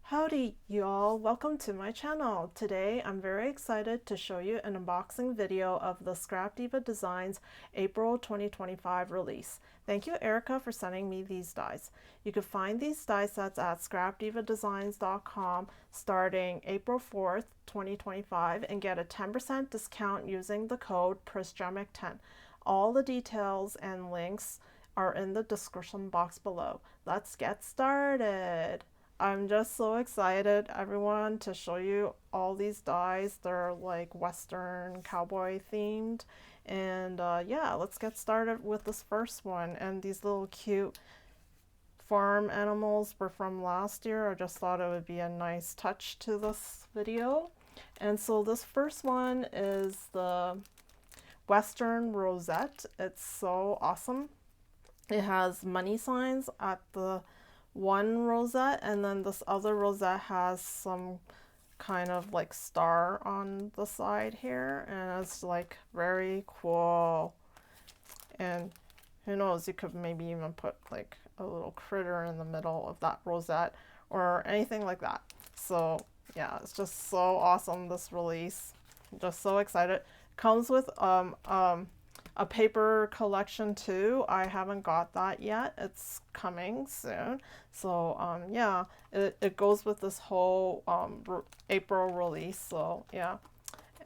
Howdy y'all, welcome to my channel. Today I'm very excited to show you an unboxing video of the Scrap Diva Designs April 2025 release. Thank you Erica for sending me these dies. You can find these die sets at scrapdivadesigns.com starting April 4th, 2025 and get a 10% discount using the code PRISGEMIC10. All the details and links are in the description box below. Let's get started. I'm just so excited, everyone, to show you all these dies. They're like Western cowboy themed. And yeah, let's get started with this first one. And these little cute farm animals were from last year. I just thought it would be a nice touch to this video. And so this first one is the Western Rosette. It's so awesome. It has money signs at the one rosette, and then this other rosette has some kind of like star on the side here, and it's like very cool. And who knows, you could maybe even put like a little critter in the middle of that rosette or anything like that. So yeah, it's just so awesome, this release. I'm just so excited. Comes with a paper collection too. I haven't got that yet. It's coming soon. So yeah, it goes with this whole April release. So yeah,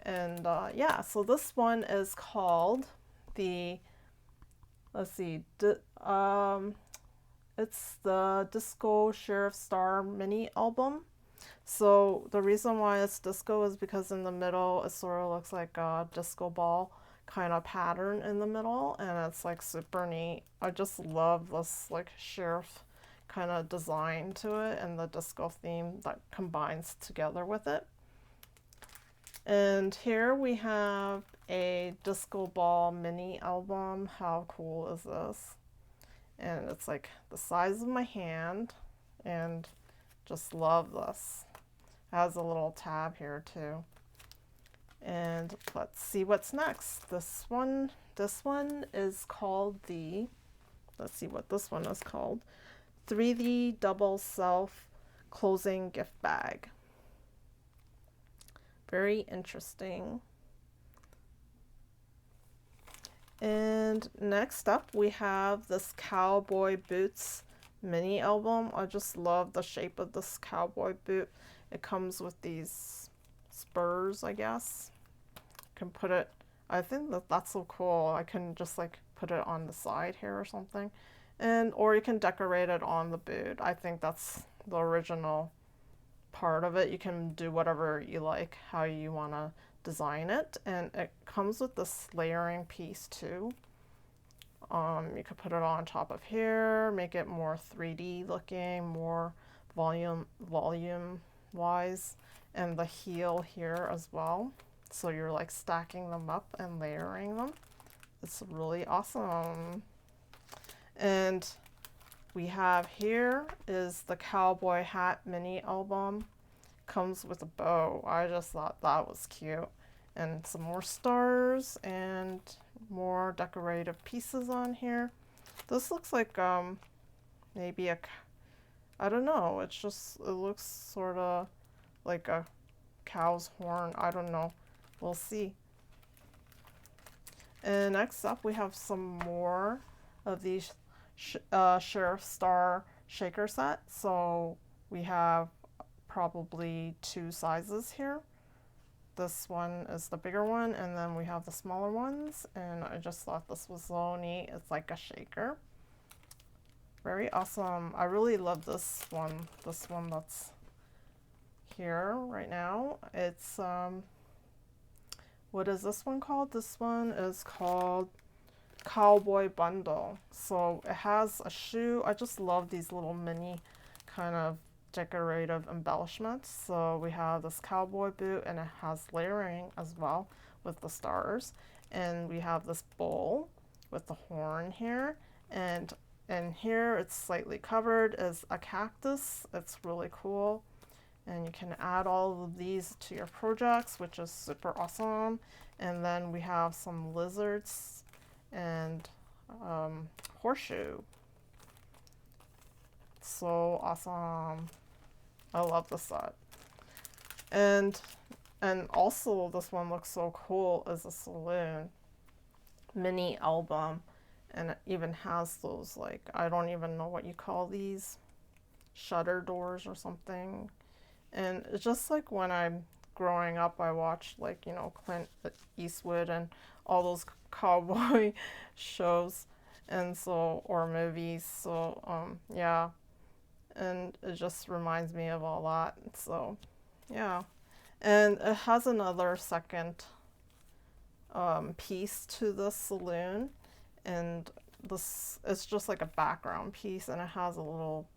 and yeah, so this one is called the, let's see, it's the Disco Sheriff Star mini album. So the reason why it's disco is because in the middle it sort of looks like a disco ball kind of pattern in the middle, and it's like super neat. I just love this like sheriff kind of design to it and the disco theme that combines together with it. And here we have a disco ball mini album. How cool is this? And it's like the size of my hand, and just love this. It has a little tab here too. And let's see what's next. This one is called the, let's see what this one is called, 3D double self closing gift bag. Very interesting. And next up we have this Cowboy Boots mini album. I just love the shape of this cowboy boot. It comes with these spurs, I guess. Can put it, I think that's so cool. I can just like put it on the side here or something, and or you can decorate it on the boot. I think that's the original part of it. You can do whatever you like, how you want to design it, and it comes with this layering piece too. You could put it on top of here, make it more 3D looking, more volume wise, and the heel here as well. So you're like stacking them up and layering them. It's really awesome. And we have here is the Cowboy Hat mini album. Comes with a bow. I just thought that was cute. And some more stars and more decorative pieces on here. This looks like maybe a, I don't know, it's just, it looks sort of like a cow's horn. I don't know. We'll see. And next up we have some more of these Sheriff Star shaker set. So we have probably two sizes here. This one is the bigger one, and then we have the smaller ones, and I just thought this was so neat. It's like a shaker. Very awesome. I really love this one that's here right now. It's what is this one called? This one is called Cowboy Bundle. So it has a shoe. I just love these little mini kind of decorative embellishments. So we have this cowboy boot, and it has layering as well with the stars. And we have this bowl with the horn here, and here it's slightly covered as a cactus. It's really cool. And you can add all of these to your projects, which is super awesome. And then we have some lizards and horseshoe. So awesome. I love the set. And also this one looks so cool as a Saloon mini album, and it even has those, like, I don't even know what you call these, shutter doors or something. And it's just like when I'm growing up, I watched, like, you know, Clint Eastwood and all those cowboy shows, and so, or movies. So yeah, and it just reminds me of all that. So yeah, and it has another second piece to the Saloon, and this is just like a background piece, and it has a little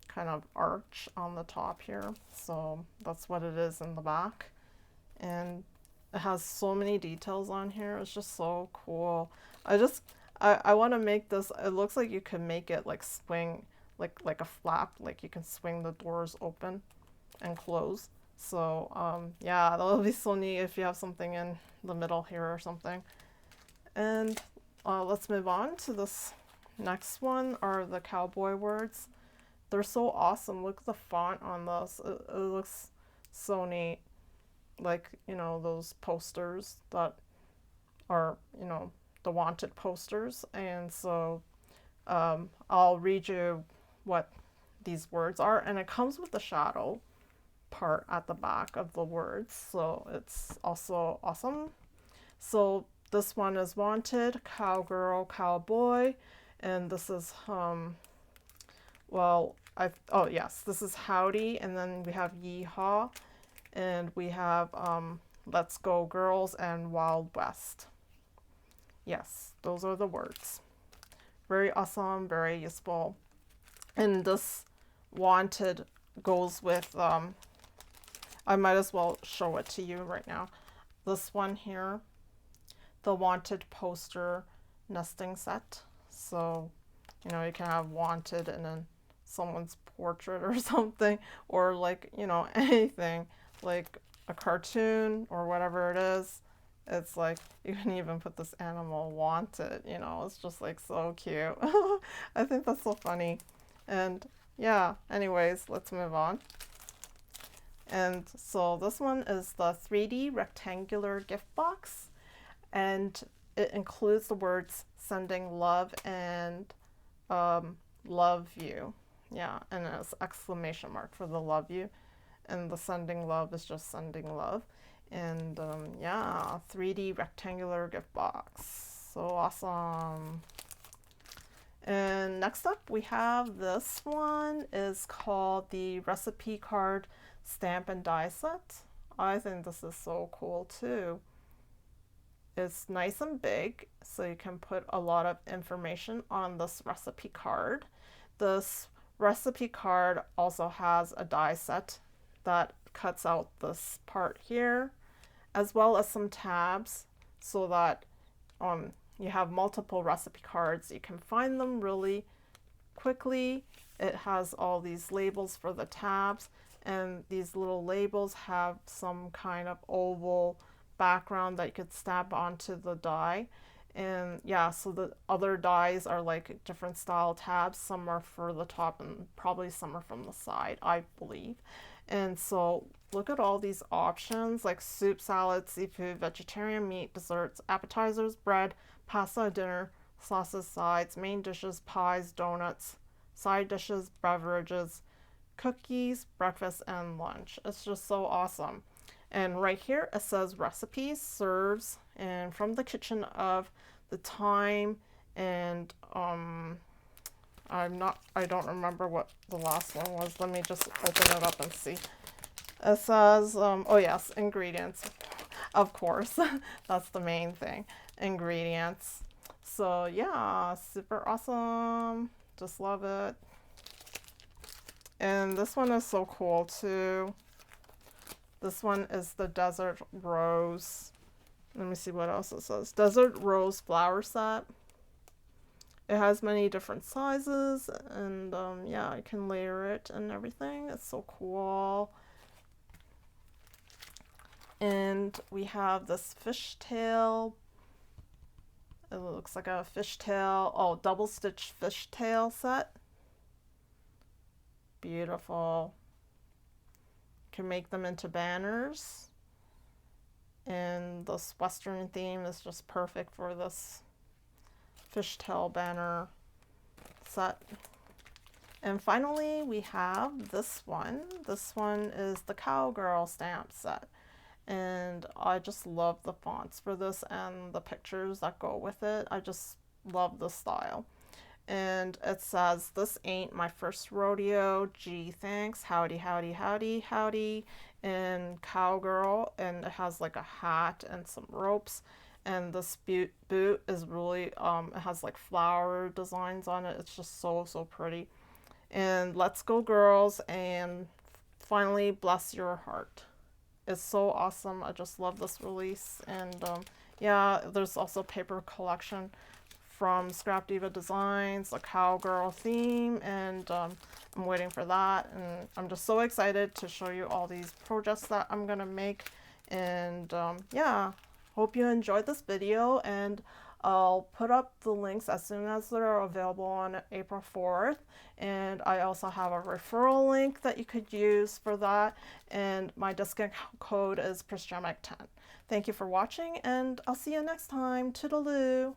kind of arch on the top here, so that's what it is in the back. And it has so many details on here. It's just so cool. I want to make this, it looks like you can make it like swing, like a flap, like you can swing the doors open and close. So yeah, that would be so neat if you have something in the middle here or something. And let's move on to this next one, are the Cowboy Words. They're so awesome. Look at the font on this. It looks so neat. Like, you know, those posters that are, you know, the wanted posters. And so I'll read you what these words are. And it comes with the shadow part at the back of the words. So it's also awesome. So this one is wanted, cowgirl, cowboy. And this is, well, oh yes, this is howdy, and then we have yeehaw, and we have let's go girls and Wild West. Yes, those are the words. Very awesome, very useful. And this wanted goes with, I might as well show it to you right now. This one here, the wanted poster nesting set. So, you know, you can have wanted and then someone's portrait or something, or like, you know, anything, like a cartoon or whatever it is. It's like, you can even put this animal wanted, you know, it's just like so cute. I think that's so funny. And yeah, anyways, let's move on. And so this one is the 3D rectangular gift box, and it includes the words sending love and love you. Yeah, and it's exclamation mark for the love you, and the sending love is just sending love. And yeah, 3D rectangular gift box, so awesome. And next up we have this one, is called the recipe card stamp and die set. I think this is so cool too. It's nice and big, so you can put a lot of information on this recipe card. This recipe card also has a die set that cuts out this part here, as well as some tabs, so that you have multiple recipe cards. You can find them really quickly. It has all these labels for the tabs, and these little labels have some kind of oval background that you could stamp onto the die. And yeah, so the other dies are like different style tabs. Some are for the top and probably some are from the side, I believe. And so look at all these options, like soup, salad, seafood, vegetarian meat, desserts, appetizers, bread, pasta, dinner, sauces, sides, main dishes, pies, donuts, side dishes, beverages, cookies, breakfast, and lunch. It's just so awesome. And right here it says recipes, serves, and from the kitchen of the time. And I don't remember what the last one was. Let me just open it up and see. It says, oh yes, ingredients, of course. That's the main thing, ingredients. So yeah, super awesome. Just love it. And this one is so cool too. This one is the Desert Rose. Let me see what else it says. Desert Rose flower set. It has many different sizes, and yeah, I can layer it and everything. It's so cool. And we have this fishtail. It looks like a fishtail, oh, double stitch fishtail set. Beautiful. can make them into banners. And this Western theme is just perfect for this fishtail banner set. And finally, we have this one. This one is the Cowgirl Stamp Set. And I just love the fonts for this and the pictures that go with it. I just love the style. And it says, "This ain't my first rodeo. Gee, thanks. Howdy, howdy, howdy, howdy." And cowgirl, and it has like a hat and some ropes. And this boot is really, it has like flower designs on it. It's just so pretty. And let's go girls, and finally bless your heart. It's so awesome. I just love this release. And yeah, there's also paper collection from Scrap Diva Designs, the cowgirl theme, and I'm waiting for that. And I'm just so excited to show you all these projects that I'm gonna make. And yeah, hope you enjoyed this video, and I'll put up the links as soon as they're available on April 4th. And I also have a referral link that you could use for that. And my discount code is PrisJamic10. Thank you for watching, and I'll see you next time. Toodaloo!